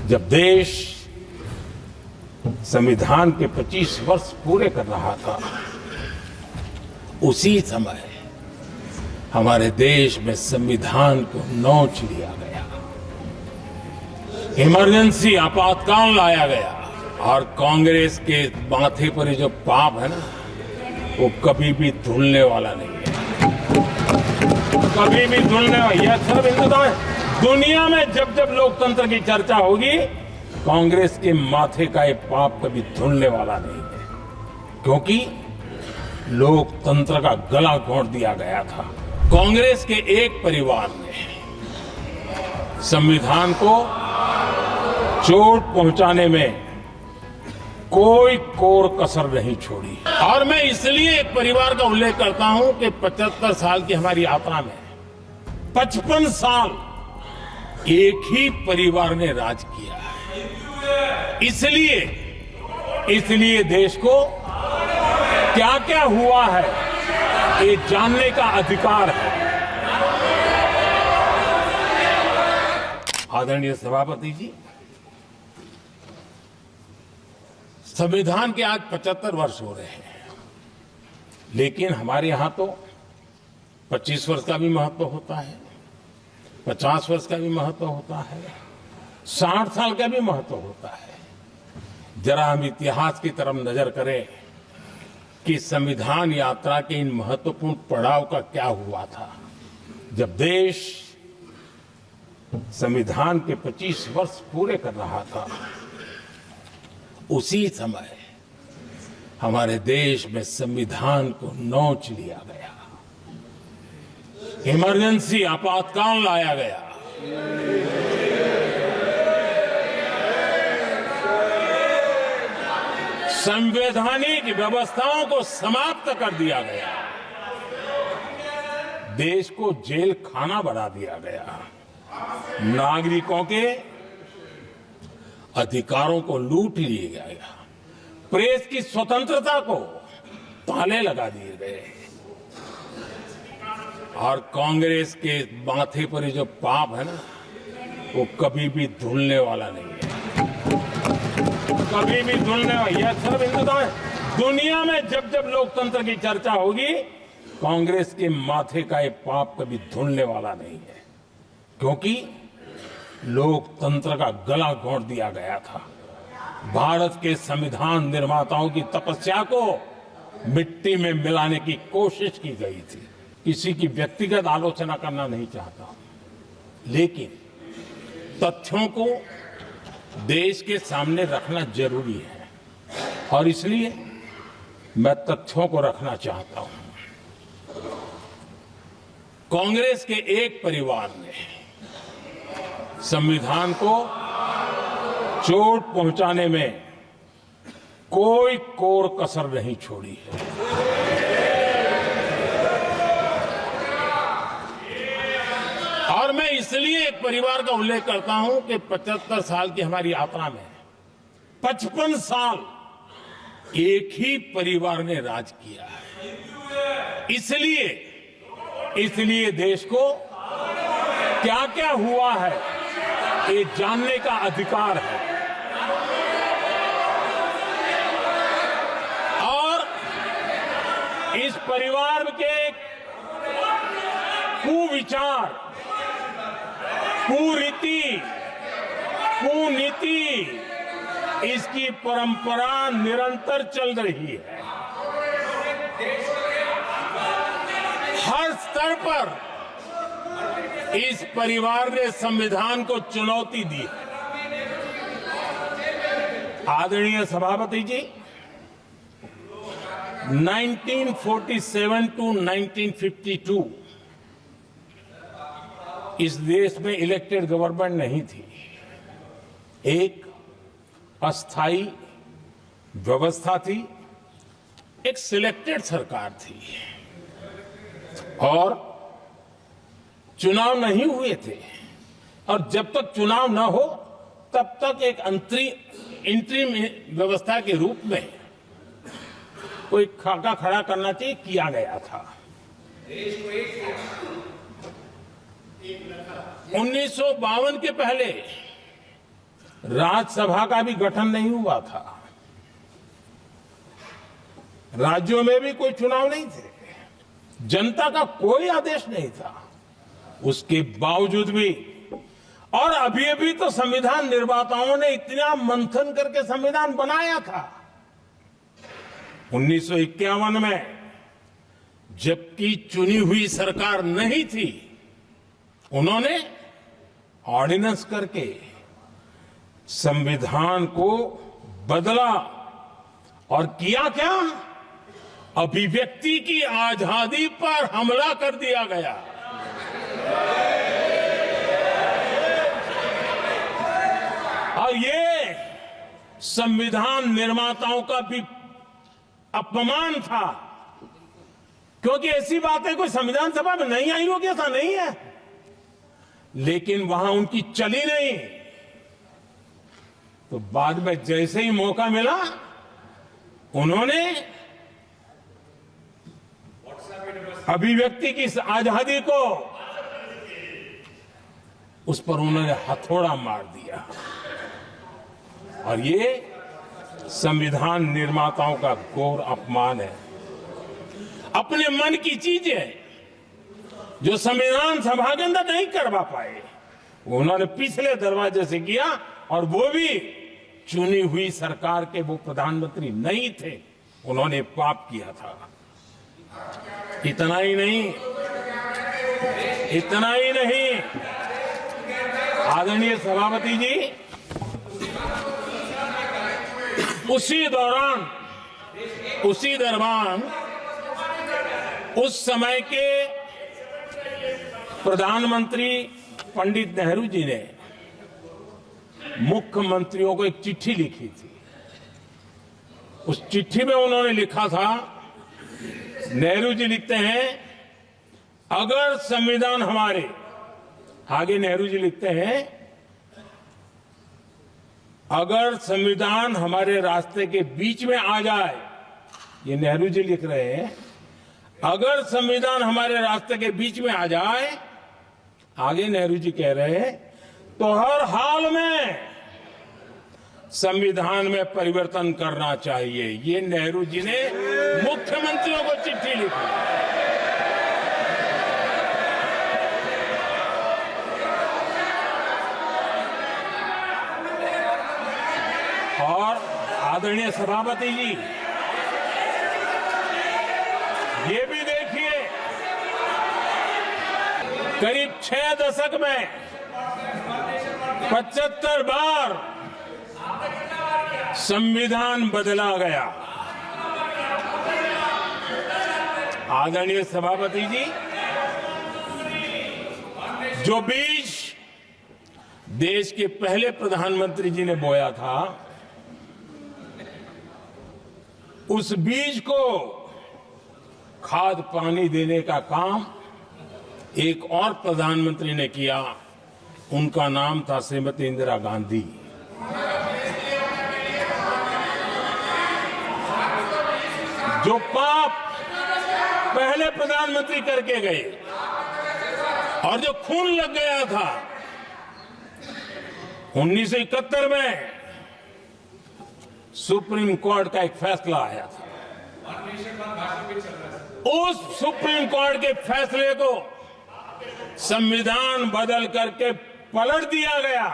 जब देश संविधान के 25 वर्ष पूरे कर रहा था, उसी समय हमारे देश में संविधान को नोच लिया गया, इमरजेंसी आपातकाल लाया गया और कांग्रेस के माथे पर ये जो पाप है ना, वो कभी भी धुलने वाला नहीं है, कभी भी धुलने वाला। यह सब हिंदुस्तान है। दुनिया में जब जब लोकतंत्र की चर्चा होगी, कांग्रेस के माथे का ये पाप कभी धुलने वाला नहीं है, क्योंकि लोकतंत्र का गला घोंट दिया गया था। कांग्रेस के एक परिवार ने संविधान को चोट पहुंचाने में कोई कोर कसर नहीं छोड़ी। और मैं इसलिए एक परिवार का उल्लेख करता हूं कि 75 साल की हमारी यात्रा में 55 साल एक ही परिवार ने राज किया है। इसलिए देश को क्या क्या हुआ है, ये जानने का अधिकार है। आदरणीय सभापति जी, संविधान के आज 75 वर्ष हो रहे हैं, लेकिन हमारे यहां तो 25 वर्ष का भी महत्व होता है, 50 वर्ष का भी महत्व होता है, 60 साल का भी महत्व होता है। जरा हम इतिहास की तरफ नजर करें कि संविधान यात्रा के इन महत्वपूर्ण पड़ाव का क्या हुआ था। जब देश संविधान के 25 वर्ष पूरे कर रहा था, उसी समय हमारे देश में संविधान को नोच लिया गया, इमरजेंसी आपातकाल लाया गया, संवैधानिक व्यवस्थाओं को समाप्त कर दिया गया, देश को जेल खाना बना दिया गया, नागरिकों के अधिकारों को लूट लिया गया, प्रेस की स्वतंत्रता को ताले लगा दिए गए और कांग्रेस के माथे पर ये जो पाप है ना, वो कभी भी धुलने वाला नहीं है, कभी भी धुलने वाला। यह सब हिंदुस्तान है। दुनिया में जब जब लोकतंत्र की चर्चा होगी, कांग्रेस के माथे का ये पाप कभी धुलने वाला नहीं है, क्योंकि लोकतंत्र का गला घोंट दिया गया था। भारत के संविधान निर्माताओं की तपस्या को मिट्टी में मिलाने की कोशिश की गई थी। किसी की व्यक्तिगत आलोचना करना नहीं चाहता, लेकिन तथ्यों को देश के सामने रखना जरूरी है और इसलिए मैं तथ्यों को रखना चाहता हूं। कांग्रेस के एक परिवार ने संविधान को चोट पहुंचाने में कोई कोर कसर नहीं छोड़ी है। और मैं इसलिए एक परिवार का उल्लेख करता हूं कि 75 साल की हमारी यात्रा में 55 साल एक ही परिवार ने राज किया है। इसलिए देश को क्या क्या हुआ है, ये जानने का अधिकार है। और इस परिवार के कुविचार, कुरीति, कुनीति, इसकी परंपरा निरंतर चल रही है। हर स्तर पर इस परिवार ने संविधान को चुनौती दी है। आदरणीय सभापति जी, 1947 टू 1952 इस देश में इलेक्टेड गवर्नमेंट नहीं थी। एक अस्थाई व्यवस्था थी, एक सिलेक्टेड सरकार थी और चुनाव नहीं हुए थे। और जब तक चुनाव न हो तब तक एक इंटरिम व्यवस्था के रूप में कोई खाका खड़ा करना चाहिए, किया गया था। 1952 के पहले राज्यसभा का भी गठन नहीं हुआ था, राज्यों में भी कोई चुनाव नहीं थे, जनता का कोई आदेश नहीं था। उसके बावजूद भी, और अभी अभी तो संविधान निर्माताओं ने इतना मंथन करके संविधान बनाया था। 1951 में जबकि चुनी हुई सरकार नहीं थी, उन्होंने ऑर्डिनेंस करके संविधान को बदला और किया क्या? अभिव्यक्ति की आजादी पर हमला कर दिया गया। और ये संविधान निर्माताओं का भी अपमान था, क्योंकि ऐसी बातें कोई संविधान सभा में नहीं आई होगी, ऐसा नहीं है, लेकिन वहां उनकी चली नहीं। तो बाद में जैसे ही मौका मिला, उन्होंने अभिव्यक्ति की आजादी को, उस पर उन्होंने हथौड़ा मार दिया। और ये संविधान निर्माताओं का घोर अपमान है। अपने मन की चीजें जो संविधान सभा के अंदर नहीं करवा पाए, उन्होंने पिछले दरवाजे से किया, और वो भी चुनी हुई सरकार के वो प्रधानमंत्री नहीं थे, उन्होंने पाप किया था। इतना ही नहीं, इतना ही नहीं, आदरणीय सभापति जी, उसी दौरान उस समय के प्रधानमंत्री पंडित नेहरू जी ने मुख्यमंत्रियों को एक चिट्ठी लिखी थी। उस चिट्ठी में उन्होंने लिखा था, नेहरू जी लिखते हैं, अगर संविधान हमारे, आगे नेहरू जी लिखते हैं, अगर संविधान हमारे रास्ते के बीच में आ जाए, ये नेहरू जी लिख रहे हैं, अगर संविधान हमारे रास्ते के बीच में आ जाए, आगे नेहरू जी कह रहे हैं, तो हर हाल में संविधान में परिवर्तन करना चाहिए। ये नेहरू जी ने मुख्यमंत्रियों को चिट्ठी लिखी। और आदरणीय सभापति जी, ये भी देखिए, करीब 6 दशक में 75 बार संविधान बदला गया। आदरणीय सभापति जी, जो बीज देश के पहले प्रधानमंत्री जी ने बोया था, उस बीज को खाद पानी देने का काम एक और प्रधानमंत्री ने किया। उनका नाम था श्रीमती इंदिरा गांधी। जो पाप पहले प्रधानमंत्री करके गए और जो खून लग गया था 1971 में, सुप्रीम कोर्ट का एक फैसला आया था। उस सुप्रीम कोर्ट के फैसले को संविधान बदल करके पलट दिया गया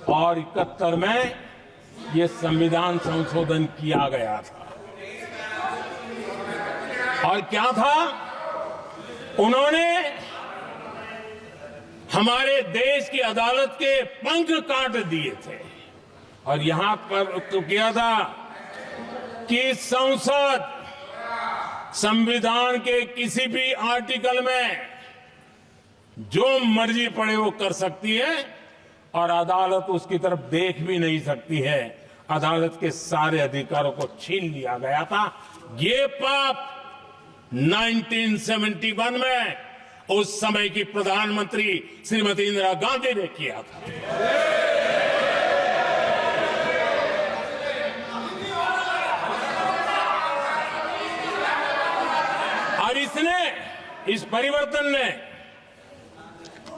और 71 में ये संविधान संशोधन किया गया था। और क्या था, उन्होंने हमारे देश की अदालत के पंख काट दिए थे। और यहां पर तो किया था कि संसद संविधान के किसी भी आर्टिकल में जो मर्जी पड़े वो कर सकती है और अदालत उसकी तरफ देख भी नहीं सकती है। अदालत के सारे अधिकारों को छीन लिया गया था। ये पाप 1971 में उस समय की प्रधानमंत्री श्रीमती इंदिरा गांधी ने किया था। और इस परिवर्तन ने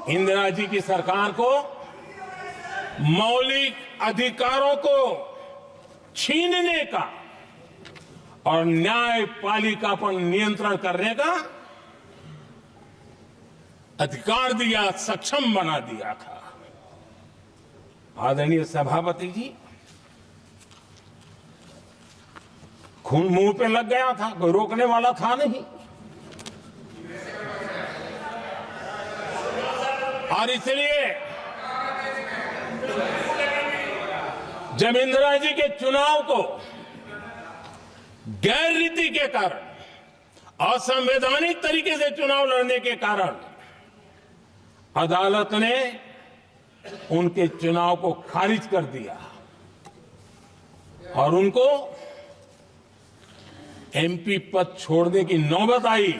इंदिरा जी की सरकार को मौलिक अधिकारों को छीनने का और न्यायपालिका पर नियंत्रण करने का अधिकार दिया, सक्षम बना दिया था। आदरणीय सभापति जी, खून मुंह पे लग गया था, कोई रोकने वाला था नहीं। और इसलिए जब इंदिरा जी के चुनाव को गैर रीति के कारण, असंवैधानिक तरीके से चुनाव लड़ने के कारण अदालत ने उनके चुनाव को खारिज कर दिया और उनको एमपी पद छोड़ने की नौबत आई,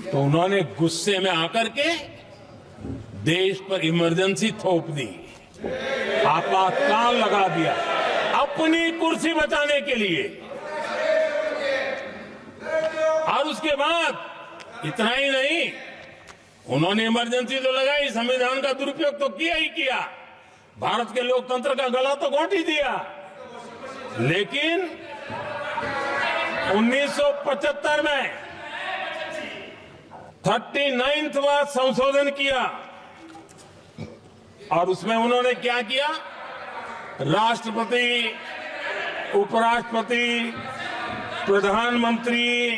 तो उन्होंने गुस्से में आकर के देश पर इमरजेंसी थोप दी, आपातकाल लगा दिया अपनी कुर्सी बचाने के लिए। और उसके बाद इतना ही नहीं, उन्होंने इमरजेंसी तो लगाई, संविधान का दुरुपयोग तो किया ही किया, भारत के लोकतंत्र का गला तो घोंट ही दिया। लेकिन 1975 में 39वां संशोधन किया और उसमें उन्होंने क्या किया, राष्ट्रपति, उपराष्ट्रपति, प्रधानमंत्री,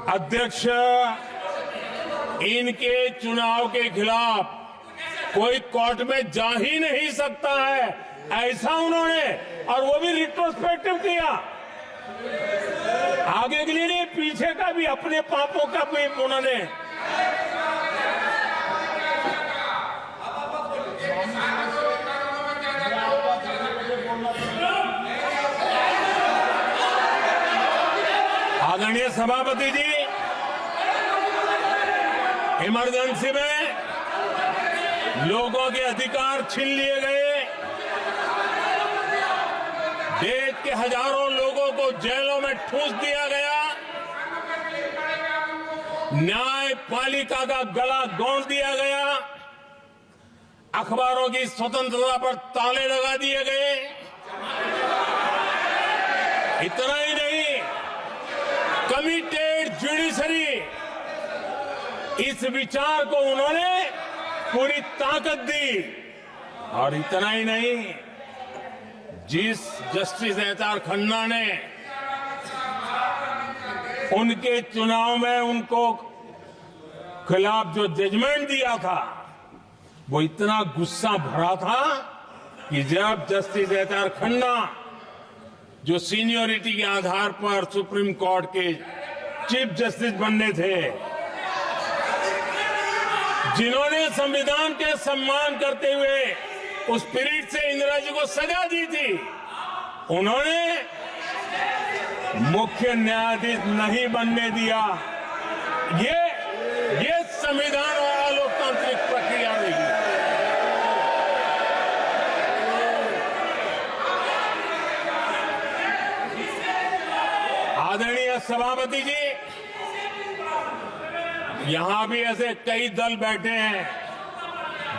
अध्यक्ष, इनके चुनाव के खिलाफ कोई कोर्ट में जा ही नहीं सकता है, ऐसा उन्होंने, और वो भी रिट्रोस्पेक्टिव किया, आगे के लिए नहीं, पीछे का भी, अपने पापों का भी उन्होंने। आदरणीय सभापति जी, इमरजेंसी में लोगों के अधिकार छीन लिए गए, देश के हजारों लोगों को जेलों में ठूंस दिया गया, न्यायपालिका का गला घोंट दिया गया, अखबारों की स्वतंत्रता पर ताले लगा दिए गए। इतना ही नहीं, कमिटेड जुडिशरी, इस विचार को उन्होंने पूरी ताकत दी। और इतना ही नहीं, जिस जस्टिस एच.आर. खन्ना ने उनके चुनाव में उनको खिलाफ जो जजमेंट दिया था, वो इतना गुस्सा भरा था कि जब जस्टिस एच.आर. खन्ना, जो सीनियरिटी के आधार पर सुप्रीम कोर्ट के चीफ जस्टिस बनने थे, जिन्होंने संविधान के सम्मान करते हुए उस स्पिरिट से इंदिरा जी को सजा दी थी, उन्होंने मुख्य न्यायाधीश नहीं बनने दिया। ये संविधान और लोकतांत्रिक प्रक्रिया नहीं। आदरणीय सभापति जी, यहां भी ऐसे कई दल बैठे हैं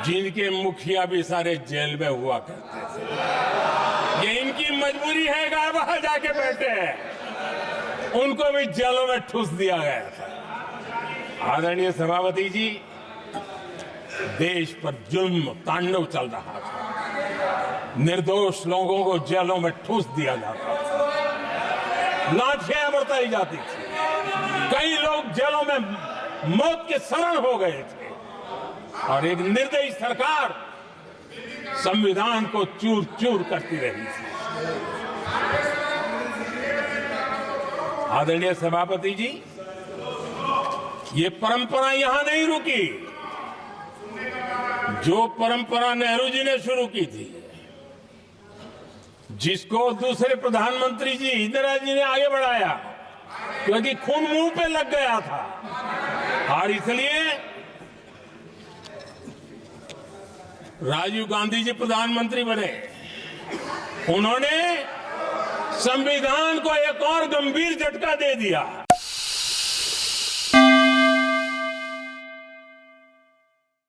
जिनके मुखिया भी सारे जेल में हुआ करते थे। ये इनकी मजबूरी है कि वहां जाके बैठे हैं, उनको भी जेलों में ठूस दिया गया था। आदरणीय सभापति जी, देश पर जुल्म तांडव चल रहा था, निर्दोष लोगों को जेलों में ठूस दिया जाता था, लाठियां बरताई जाती थी, कई लोग जेलों में मौत के शरण हो गए थे, और एक निर्दयी सरकार संविधान को चूर चूर करती रही थी। आदरणीय सभापति जी, ये परंपरा यहां नहीं रुकी। जो परंपरा नेहरू जी ने शुरू की थी, जिसको दूसरे प्रधानमंत्री जी इंदिरा जी ने आगे बढ़ाया, क्योंकि खून मुंह पे लग गया था, और इसलिए राजीव गांधी जी प्रधानमंत्री बने। उन्होंने संविधान को एक और गंभीर झटका दे दिया।